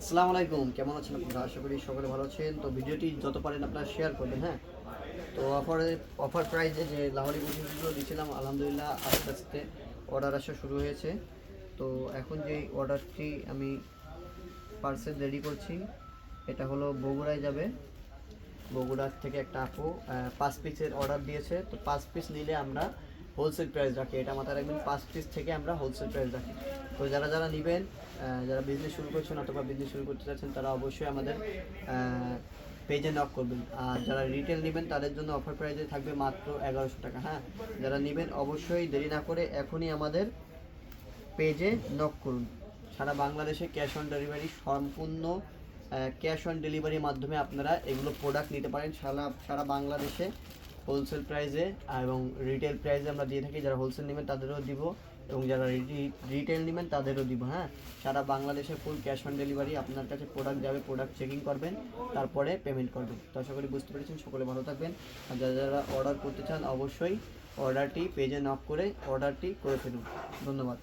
আসসালামু আলাইকুম, কেমন আছেন আপনারা? আশা করি সকলে ভালো আছেন। তো ভিডিওটি যত পারেন আপনারা শেয়ার করবেন, হ্যাঁ। তো অফার প্রাইসে যে লাহোরি বুটিকগুলো দিয়েছিলাম, আলহামদুলিল্লাহ আস্তে আস্তে অর্ডার আসা শুরু হয়েছে। তো এখন যে অর্ডারটি আমি পার্সেল রেডি করছি, এটা হলো বগুড়ায় যাবে। বগুড়ার থেকে একটা আপু 5 পিসের অর্ডার দিয়েছে। তো 5 পিস নিলে আমরা হোলসেল প্রাইস রাখি, এটা মাথায় রাখবেন। 5 পিস থেকে আমরা হোলসেল প্রাইস রাখি। তো যারা যারা নেবেন, যারা বিজনেস শুরু করছেন অথবা বিজনেস শুরু করতে চাচ্ছেন, তারা অবশ্যই আমাদের পেজে নক করবেন। আর যারা রিটেল নেবেন তাদের জন্য অফার প্রাইসে থাকবে মাত্র 1100 টাকা, হ্যাঁ। যারা নেবেন অবশ্যই দেরি না করে এখনই আমাদের পেজে নক করুন। সারা বাংলাদেশে ক্যাশ অন ডেলিভারি, সম্পূর্ণ ক্যাশ অন ডেলিভারির মাধ্যমে আপনারা এগুলো প্রোডাক্ট নিতে পারেন। সারা বাংলাদেশে হোলসেল প্রাইসে এবং রিটেল প্রাইসে আমরা দিয়ে থাকি। যারা হোলসেল নেবেন তাদেরও দিব এবং যারা রিটেল নেবেন তাদেরও দিব, হ্যাঁ। সারা বাংলাদেশে ফুল ক্যাশ অন ডেলিভারি। আপনার কাছে প্রোডাক্ট যাবে, প্রোডাক্ট চেকিং করবেন, তারপরে পেমেন্ট করবেন। তো আশা করি বুঝতে পেরেছেন, সকলে ভালো থাকবেন। আর যারা যারা অর্ডার করতে চান অবশ্যই অর্ডারটি পেজে নক করে অর্ডারটি করে ফেলুন। ধন্যবাদ।